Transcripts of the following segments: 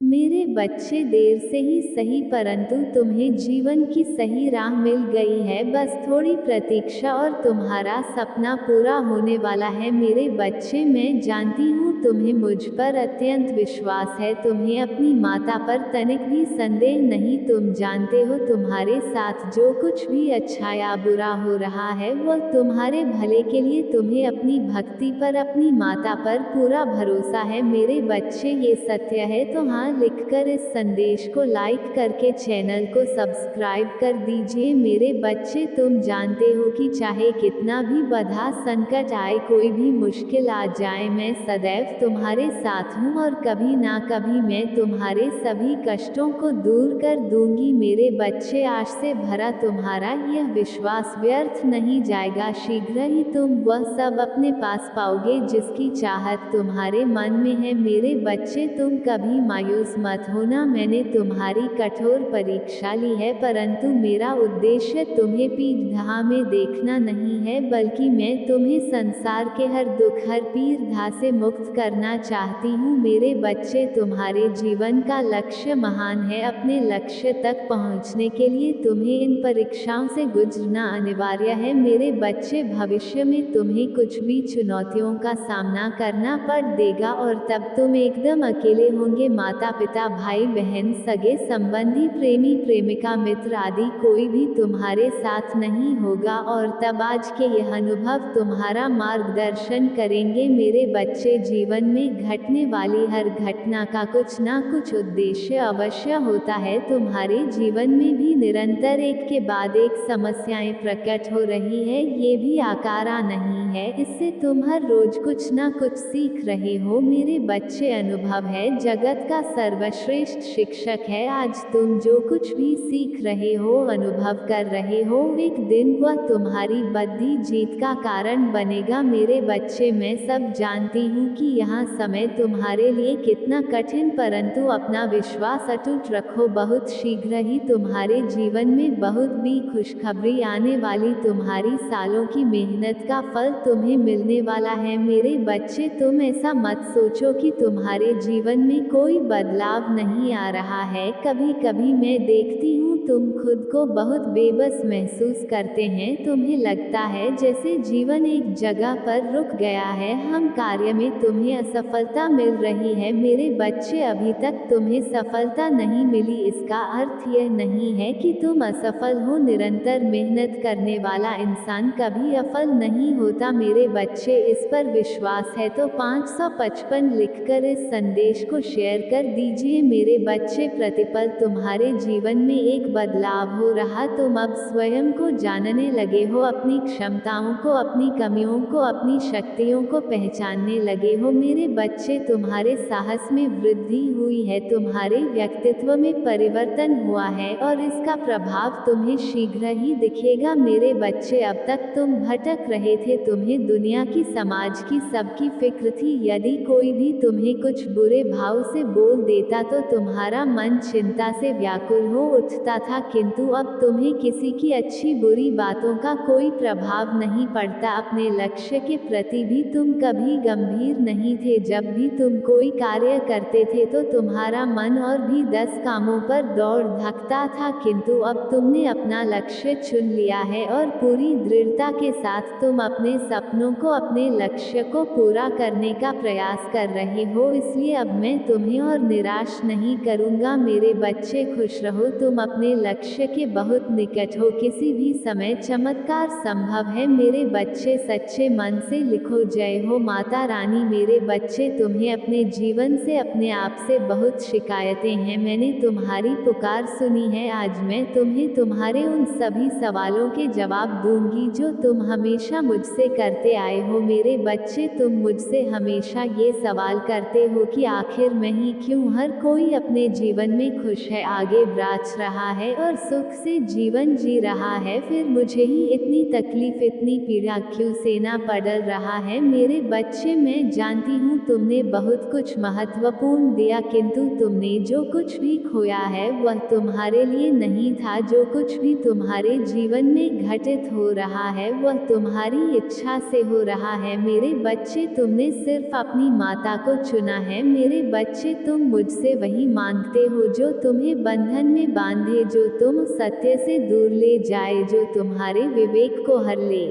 मेरे बच्चे देर से ही सही परंतु तुम्हें जीवन की सही राह मिल गई है, बस थोड़ी प्रतीक्षा और तुम्हारा सपना पूरा होने वाला है। मेरे बच्चे, मैं जानती हूँ तुम्हें मुझ पर अत्यंत विश्वास है, तुम्हें अपनी माता पर तनिक भी संदेह नहीं। तुम जानते हो तुम्हारे साथ जो कुछ भी अच्छा या बुरा हो रहा है वह तुम्हारे भले के लिए। तुम्हें अपनी भक्ति पर, अपनी माता पर पूरा भरोसा है। मेरे बच्चे, ये सत्य है तो हाँ लिखकर इस संदेश को लाइक करके चैनल को सब्सक्राइब कर दीजिए। मेरे बच्चे, तुम जानते हो कि चाहे कितना भी बाधा संकट आए, कोई भी मुश्किल आ जाए, मैं सदैव तुम्हारे साथ हूँ और कभी ना कभी मैं तुम्हारे सभी कष्टों को दूर कर दूंगी। मेरे बच्चे, आज से भरा तुम्हारा यह विश्वास व्यर्थ नहीं जाएगा। शीघ्र ही तुम वह सब अपने पास पाओगे जिसकी चाहत तुम्हारे मन में है। मेरे बच्चे, तुम कभी मायूस मत होना। मैंने तुम्हारी कठोर परीक्षा ली है, परंतु मेरा उद्देश्य तुम्हें पीठ में देखना नहीं है, बल्कि मैं तुम्हें संसार के हर दुख, हर पीड़ से मुक्त करना चाहती हूँ। मेरे बच्चे, तुम्हारे जीवन का लक्ष्य महान है। अपने लक्ष्य तक पहुँचने के लिए तुम्हें इन परीक्षाओं से गुजरना अनिवार्य है। मेरे बच्चे, भविष्य में तुम्हें कुछ भी चुनौतियों का सामना करना पड़ देगा और तब तुम एकदम अकेले होंगे। माता पिता, भाई बहन, सगे संबंधी, प्रेमी प्रेमिका, मित्र आदि कोई भी तुम्हारे साथ नहीं होगा और तब आज के यह अनुभव तुम्हारा मार्गदर्शन करेंगे। मेरे बच्चे, जीवन में घटने वाली हर घटना का कुछ ना कुछ उद्देश्य अवश्य होता है। तुम्हारे जीवन में भी निरंतर एक के बाद एक समस्याएं प्रकट हो रही है, ये भी आकारा नहीं है, इससे तुम हर रोज कुछ ना कुछ सीख रहे हो। मेरे बच्चे, अनुभव है जगत का सर्वश्रेष्ठ शिक्षक है। आज तुम जो कुछ भी सीख रहे हो, अनुभव कर रहे हो, एक दिन वह तुम्हारी बड़ी जीत का कारण बनेगा। मेरे बच्चे, मैं सब जानती हूँ कि यहाँ समय तुम्हारे लिए कितना कठिन, परंतु अपना विश्वास अटूट रखो। बहुत शीघ्र ही तुम्हारे जीवन में बहुत भी खुशखबरी आने वाली, तुम्हारी सालों की मेहनत का फल तुम्हें मिलने वाला है। मेरे बच्चे, तुम ऐसा मत सोचो कि तुम्हारे जीवन में कोई बदलाव नहीं आ रहा है। कभी कभी मैं देखती हूँ तुम खुद को बहुत बेबस महसूस करते हैं, तुम्हें लगता है जैसे जीवन एक जगह पर रुक गया है, हम कार्य में तुम्हें असफलता मिल रही है। मेरे बच्चे, अभी तक तुम्हें सफलता नहीं मिली, इसका अर्थ यह नहीं है कि तुम असफल हो। निरंतर मेहनत करने वाला इंसान कभी असफल नहीं होता। मेरे बच्चे, इस पर विश्वास है तो 555 लिखकर इस संदेश को शेयर कर दीजिए। मेरे बच्चे, प्रतिपल तुम्हारे जीवन में एक बदलाव हो रहा, तुम अब स्वयं को जानने लगे हो, अपनी क्षमताओं को, अपनी कमियों को, अपनी शक्तियों को पहचानने लगे हो। मेरे बच्चे, तुम्हारे साहस में वृद्धि हुई है, तुम्हारे व्यक्तित्व में परिवर्तन हुआ है और इसका प्रभाव तुम्हें शीघ्र ही दिखेगा। मेरे बच्चे, अब तक तुम भटक रहे थे, तुम्हें दुनिया की, समाज की, सबकी फिक्र थी। यदि कोई भी तुम्हें कुछ बुरे भाव से बोल देता तो तुम्हारा मन चिंता से व्याकुल हो उठता था, किंतु अब तुम्हें किसी की अच्छी बुरी बातों का कोई प्रभाव नहीं पड़ता। अपने लक्ष्य के प्रति भी तुम कभी गंभीर नहीं थे, जब भी तुम कोई कार्य करते थे तो तुम्हारा मन और भी 10 कामों पर दौड़ धकता था, किंतु अब तुमने अपना लक्ष्य चुन लिया है और पूरी दृढ़ता के साथ तुम अपने सपनों को, अपने लक्ष्य को पूरा करने का प्रयास कर रहे हो। इसलिए अब मैं तुम्हें और निराश नहीं करूंगा। मेरे बच्चे, खुश रहो, तुम अपने लक्ष्य के बहुत निकट हो, किसी भी समय चमत्कार संभव है। मेरे बच्चे, सच्चे मन से लिखो, जय हो माता रानी। मेरे बच्चे, तुम्हें अपने जीवन से, अपने आप से बहुत शिकायतें हैं, मैंने तुम्हारी पुकार सुनी है। आज मैं तुम्हें तुम्हारे उन सभी सवालों के जवाब दूंगी जो तुम हमेशा मुझसे करते आए हो। मेरे बच्चे, तुम मुझसे हमेशा ये सवाल करते हो कि आखिर मैं ही क्यों, हर कोई अपने जीवन में खुश है, आगे बढ़ रहा है, है और सुख से जीवन जी रहा है, फिर मुझे ही इतनी तकलीफ इतनी पीड़ा क्यों सहना पड़ रहा है। मेरे बच्चे, मैं जानती हूँ तुमने बहुत कुछ महत्वपूर्ण दिया, किंतु तुमने जो कुछ भी खोया है वह तुम्हारे लिए नहीं था। जो कुछ भी तुम्हारे जीवन में घटित हो रहा है वह तुम्हारी इच्छा से हो रहा है। मेरे बच्चे, तुमने सिर्फ अपनी माता को चुना है। मेरे बच्चे, तुम मुझसे वही मांगते हो जो तुम्हें बंधन में बांधे, जो तुम सत्य से दूर ले जाए, जो तुम्हारे विवेक को हर ले।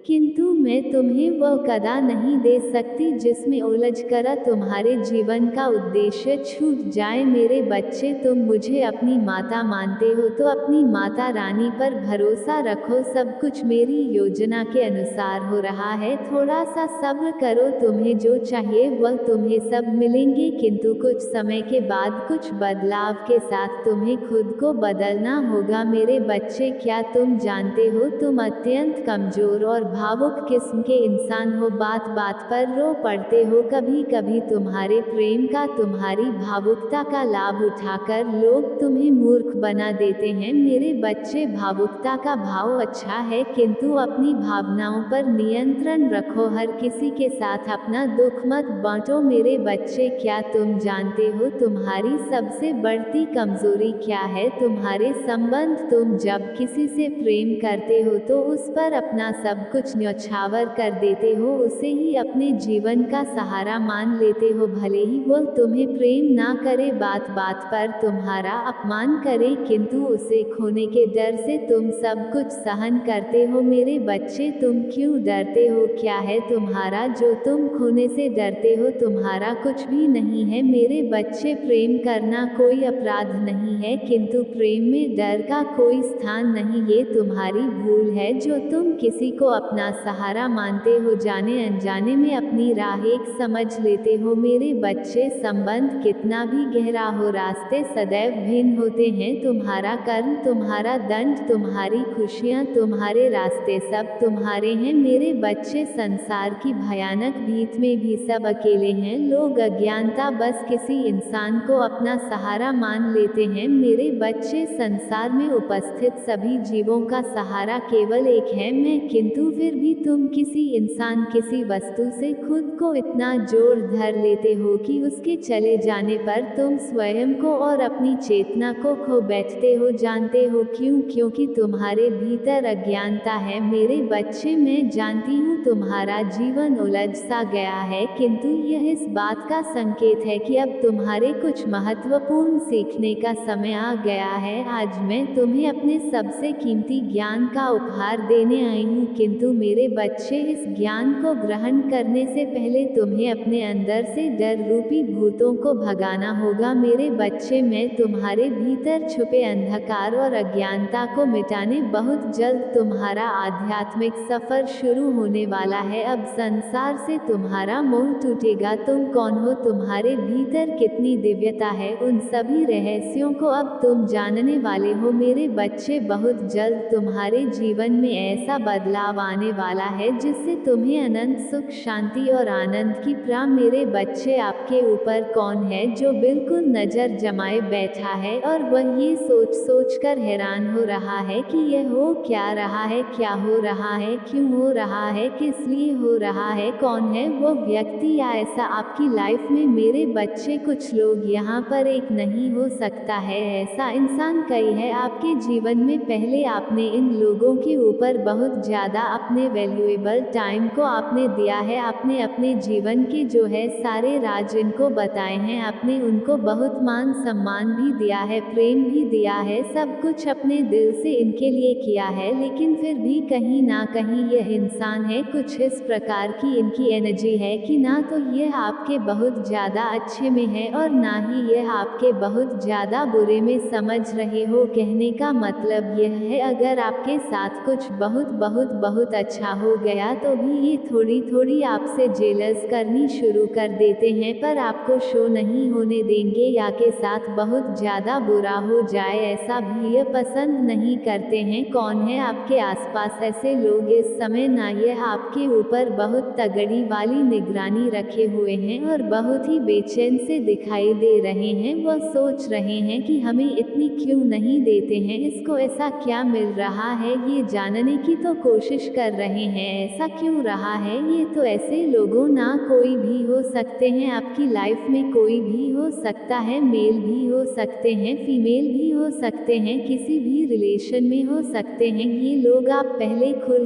किंतु मैं तुम्हें वह कदा नहीं दे सकती जिसमें उलझकर तुम्हारे जीवन का उद्देश्य छूट जाए। मेरे बच्चे, तुम मुझे अपनी माता मानते हो तो अपनी माता रानी पर भरोसा रखो। सब कुछ मेरी योजना के अनुसार हो रहा है, थोड़ा सा सब्र करो। तुम्हें जो चाहिए वह तुम्हें सब मिलेंगे, किंतु कुछ समय के बाद कुछ बदलाव के साथ तुम्हें खुद को बदलना होगा। मेरे बच्चे, क्या तुम जानते हो तुम अत्यंत कमजोर और भावुक किस्म के इंसान हो। बात बात पर रो पड़ते हो। कभी कभी तुम्हारे प्रेम का, तुम्हारी भावुकता का लाभ उठाकर लोग तुम्हें मूर्ख बना देते हैं। मेरे बच्चे, भावुकता का भाव अच्छा है, किंतु अपनी भावनाओं पर नियंत्रण रखो। हर किसी के साथ अपना दुख मत बांटो। मेरे बच्चे, क्या तुम जानते हो तुम्हारी सबसे बढ़ती कमजोरी क्या है? तुम्हारे संबंध। तुम जब किसी से प्रेम करते हो तो उस पर अपना सब कुछ न्यौछावर कर देते हो, उसे ही अपने जीवन का सहारा मान लेते हो, भले ही वो तुम्हें प्रेम ना करे, बात बात पर तुम्हारा अपमान करे, किंतु उसे खोने के डर से तुम सब कुछ सहन करते हो। मेरे बच्चे, तुम क्यों डरते हो? क्या है तुम्हारा जो तुम खोने से डरते हो? तुम्हारा कुछ भी नहीं है। मेरे बच्चे, प्रेम करना कोई अपराध नहीं है, किंतु प्रेम में डर का कोई स्थान नहीं। ये तुम्हारी भूल है जो तुम किसी को अपना सहारा मानते हो, जाने अनजाने में अपनी राह एक समझ लेते हो। मेरे बच्चे, संबंध कितना भी गहरा हो, रास्ते सदैव भिन्न होते हैं। तुम्हारा कर्म, तुम्हारा दंड, तुम्हारी खुशियाँ, तुम्हारे रास्ते, सब तुम्हारे हैं। मेरे बच्चे, संसार की भयानक भीत में भी सब अकेले हैं। लोग अज्ञानता बस किसी इंसान को अपना सहारा मान लेते हैं। मेरे बच्चे, संसार में उपस्थित सभी जीवों का सहारा केवल एक है, मैं, किंतु फिर भी तुम किसी इंसान, किसी वस्तु से खुद को इतना जोड़ धर लेते हो कि उसके चले जाने पर तुम स्वयं को और अपनी चेतना को खो बैठते हो। जानते हो क्यों? क्योंकि तुम्हारे भीतर अज्ञानता है। मेरे बच्चे, मैं जानती हूँ तुम्हारा जीवन उलझ सा गया है, किंतु यह इस बात का संकेत है कि अब तुम्हारे कुछ महत्वपूर्ण सीखने का समय आ गया है। आज मैं तुम्हें अपने सबसे कीमती ज्ञान का उपहार देने आई हूँ, किंतु मेरे बच्चे, इस ज्ञान को ग्रहण करने से पहले तुम्हें अपने अंदर से डर रूपी भूतों को भगाना होगा। मेरे बच्चे, मैं तुम्हारे भीतर छुपे अंधकार और अज्ञानता को मिटाने बहुत जल्द तुम्हारा आध्यात्मिक सफर शुरू होने वाला है। अब संसार से तुम्हारा मोह टूटेगा। तुम कौन हो, तुम्हारे भीतर कितनी दिव्यता है, उन सभी रहस्यों को अब तुम जानने वाले हो। मेरे बच्चे, बहुत जल्द तुम्हारे जीवन में ऐसा बदलाव आने वाला है जिससे तुम्हें अनंत सुख, शांति और आनंद की प्राप्ति। मेरे बच्चे, आपके ऊपर कौन है जो बिल्कुल नजर जमाए बैठा है और वह ये सोच सोच कर हैरान हो रहा है कि यह हो क्या रहा है, क्या हो रहा है, क्यों हो रहा है, किस लिए हो रहा है? कौन है वो व्यक्ति या ऐसा आपकी लाइफ में? मेरे बच्चे, कुछ लोग यहाँ पर एक नहीं हो सकता है, ऐसा इंसान कई है आपके जीवन में। पहले आपने इन लोगों के ऊपर बहुत ज़्यादा अपने वैल्यूएबल टाइम को आपने दिया है, आपने अपने जीवन के जो है सारे राज इनको बताए हैं, आपने उनको बहुत मान सम्मान भी दिया है, प्रेम भी दिया है, सब कुछ अपने दिल से इनके लिए किया है, लेकिन फिर भी कहीं ना कहीं यह इंसान है, कुछ इस प्रकार की इनकी एनर्जी है कि ना तो यह आपके बहुत ज़्यादा अच्छे में है और ना ही यह आपके बहुत ज़्यादा बुरे में। समझ रहे हो? कहने का मतलब यह है, अगर आपके साथ कुछ बहुत बहुत बहुत अच्छा हो गया तो भी ये थोड़ी थोड़ी आपसे जेलस करनी शुरू कर देते हैं, पर आपको शो नहीं होने देंगे या के साथ बहुत ज़्यादा बुरा हो जाए ऐसा भी ये पसंद नहीं करते हैं। कौन है आपके आसपास ऐसे लोग इस समय? ना ये आपके ऊपर बहुत तगड़ी वाली निगरानी रखे हुए हैं और बहुत ही बेचैन से दिखाई दे रहे हैं। वह सोच रहे हैं कि हमें इतनी क्यों नहीं देते हैं, इसको ऐसा क्या मिल रहा है, ये जानने की तो कोशिश कर रहे हैं ऐसा क्यों रहा है ये। तो ऐसे लोगों ना कोई भी हो सकते हैं आपकी लाइफ में, कोई भी हो सकता है, मेल भी हो सकते हैं, फीमेल भी हो सकते हैं, किसी भी रिलेशन में हो सकते हैं ये लोग। आप पहले खुल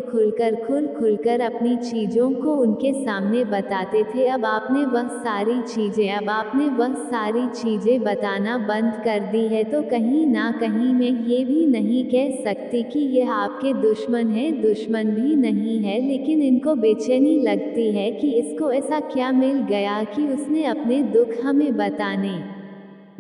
खुलकर अपनी चीज़ों को उनके सामने बताते थे, अब आपने वह सारी चीज़ें बताना बंद कर दी है। तो कहीं ना कहीं मैं ये भी नहीं कह सकती कि यह आपके दुश्मन है, दुश्मन भी नहीं है, लेकिन इनको बेचैनी लगती है कि इसको ऐसा क्या मिल गया कि उसने अपने दुख हमें बताने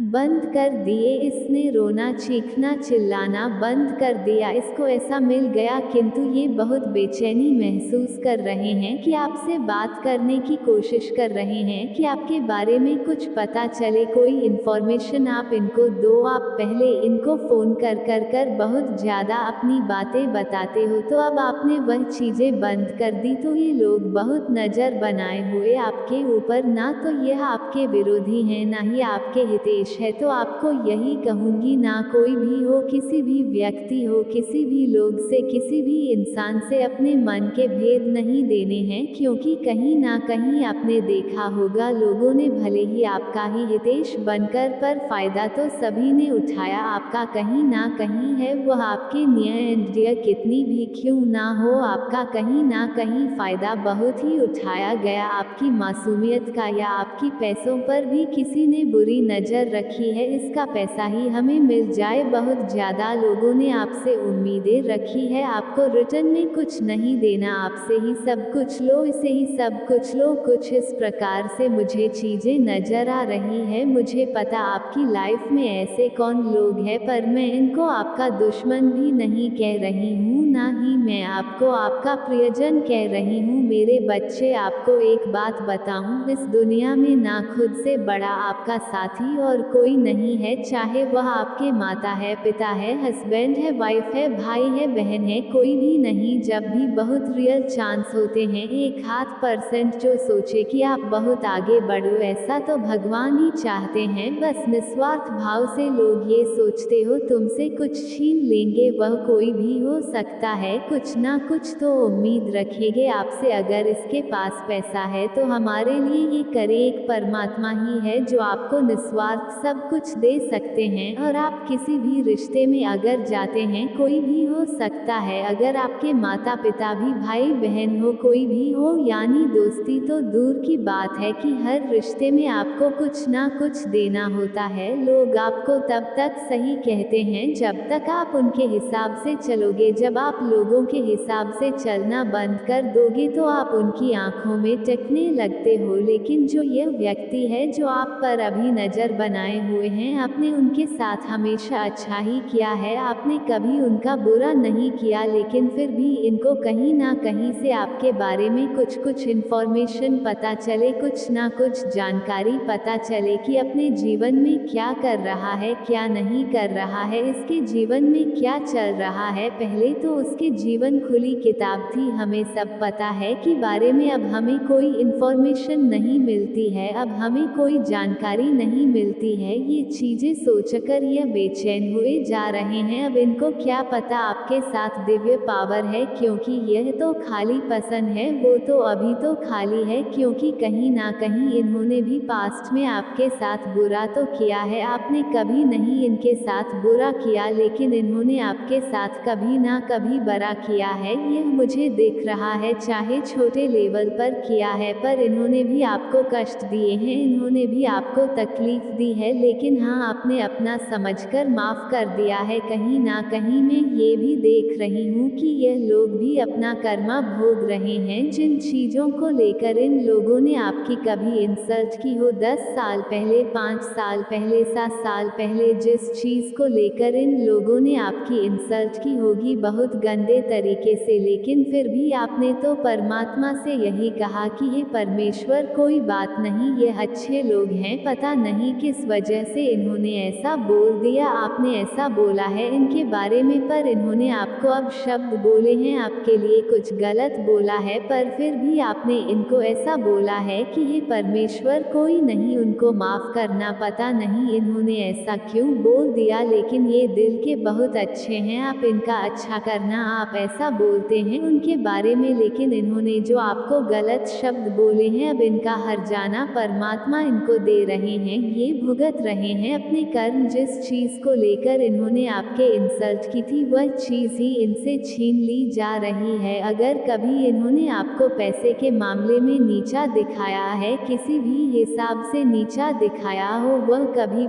बंद कर दिए, इसने रोना चीखना चिल्लाना बंद कर दिया, इसको ऐसा मिल गया। किंतु ये बहुत बेचैनी महसूस कर रहे हैं कि आपसे बात करने की कोशिश कर रहे हैं कि आपके बारे में कुछ पता चले, कोई इन्फॉर्मेशन आप इनको दो। आप पहले इनको फ़ोन कर बहुत ज़्यादा अपनी बातें बताते हो, तो अब आपने वह चीज़ें बंद कर दी तो ये लोग बहुत नज़र बनाए हुए आपके ऊपर, ना तो यह आपके विरोधी हैं ना ही आपके हितेश है। तो आपको यही कहूँगी, ना कोई भी हो, किसी भी व्यक्ति हो, किसी भी लोग से, किसी भी इंसान से अपने मन के भेद नहीं देने हैं, क्योंकि कहीं ना कहीं आपने देखा होगा लोगों ने भले ही आपका ही हितेश बनकर, पर फायदा तो सभी ने उठाया आपका कहीं ना कहीं है, वह आपके न्याय कितनी भी क्यों ना हो, आपका कहीं ना कहीं फायदा बहुत ही उठाया गया। आपकी मासूमियत का या आपकी पैसों पर भी किसी ने बुरी नज़र रखी है, इसका पैसा ही हमें मिल जाए, बहुत ज़्यादा लोगों ने आपसे उम्मीदें रखी है, आपको रिटर्न में कुछ नहीं देना, आपसे ही सब कुछ लो, इसे ही सब कुछ लो, कुछ इस प्रकार से मुझे चीज़ें नज़र आ रही है। मुझे पता आपकी लाइफ में ऐसे कौन लोग हैं, पर मैं इनको आपका दुश्मन भी नहीं कह रही हूँ, ना ही मैं आपको आपका प्रियजन कह रही हूँ। मेरे बच्चे, आपको एक बात बताऊँ, इस दुनिया में ना खुद से बड़ा आपका साथी और कोई नहीं है, चाहे वह आपके माता है, पिता है, हस्बैंड है, वाइफ है, भाई है, बहन है, कोई भी नहीं। जब भी बहुत रियल चांस होते हैं, 1% जो सोचे कि आप बहुत आगे बढ़ो, ऐसा तो भगवान ही चाहते हैं। बस निस्वार्थ भाव से लोग ये सोचते हो तुमसे कुछ छीन लेंगे, वह कोई भी हो सकता है, कुछ ना कुछ तो उम्मीद रखेंगे आपसे। अगर इसके पास पैसा है तो हमारे लिए ये करे, एक परमात्मा ही है जो आपको निस्वार्थ सब कुछ दे सकते हैं। और आप किसी भी रिश्ते में अगर जाते हैं, कोई भी हो सकता है, अगर आपके माता पिता भी, भाई बहन हो, कोई भी हो, यानी दोस्ती तो दूर की बात है कि हर रिश्ते में आपको कुछ ना कुछ देना होता है। लोग आपको तब तक सही कहते हैं जब तक आप उनके हिसाब से चलोगे, जब आप लोगों के हिसाब से चलना बंद कर दोगे तो आप उनकी आंखों में टिकने लगते हो। लेकिन जो यह व्यक्ति है जो आप पर अभी नज़र बनाए हुए हैं, आपने उनके साथ हमेशा अच्छा ही किया है, आपने कभी उनका बुरा नहीं किया, लेकिन फिर भी इनको कहीं ना कहीं से आपके बारे में कुछ इन्फॉर्मेशन पता चले, कुछ ना कुछ जानकारी पता चले कि अपने जीवन में क्या कर रहा है, क्या नहीं कर रहा है, इसके जीवन में क्या चल रहा है। पहले तो उसके जीवन खुली किताब थी, हमें सब पता है कि बारे में, अब हमें कोई इन्फॉर्मेशन नहीं मिलती है, अब हमें कोई जानकारी नहीं मिलती है। ये चीज़ें सोचकर यह बेचैन हुए जा रहे हैं, अब इनको क्या पता आपके साथ दिव्य पावर है, क्योंकि यह तो खाली पसंद है, वो तो अभी तो खाली है, क्योंकि कहीं ना कहीं इन्होंने भी पास्ट में आपके साथ बुरा तो किया है। आपने कभी नहीं इनके साथ बुरा किया, लेकिन इन्होंने आपके साथ कभी ना कभी बुरा किया है, यह मुझे दिख रहा है, चाहे छोटे लेवल पर किया है, पर इन्होंने भी आपको कष्ट दिए हैं, इन्होंने भी आपको तकलीफ दी है, लेकिन हाँ आपने अपना समझकर माफ कर दिया है। कहीं ना कहीं मैं ये भी देख रही हूँ कि यह लोग भी अपना कर्मा भोग रहे हैं। जिन चीज़ों को लेकर इन लोगों ने आपकी कभी इंसल्ट की हो, 10 साल पहले, 5 साल पहले, 7 साल पहले, जिस चीज़ को लेकर इन लोगों ने आपकी इंसल्ट की होगी बहुत गंदे तरीके से, लेकिन फिर भी आपने तो परमात्मा से यही कहा कि हे परमेश्वर कोई बात नहीं, ये अच्छे लोग हैं, पता नहीं किस वजह से इन्होंने ऐसा बोल दिया, आपने ऐसा बोला है इनके बारे में, पर इन्होंने आपको अब शब्द बोले हैं, आपके लिए कुछ गलत बोला है, पर फिर भी आपने इनको ऐसा बोला है कि हे परमेश्वर कोई नहीं, उनको माफ करना, पता नहीं इन्होंने ऐसा क्यों बोल दिया, लेकिन ये दिल के बहुत अच्छे हैं, आप इनका अच्छा करना। आप ऐसा बोलते हैं उनके बारे में, लेकिन इन्होंने जो आपको गलत शब्द बोले हैं, अब इनका हर जाना परमात्मा इनको दे रहे हैं, ये भुगत रहे हैं अपने कर्म। जिस चीज़ को लेकर इन्होंने आपके इंसल्ट की थी, वह चीज़ ही इनसे छीन ली जा रही है। अगर कभी इन्होंने आपको पैसे के मामले में नीचा दिखाया है, किसी भी हिसाब से नीचा दिखाया हो, वह कभी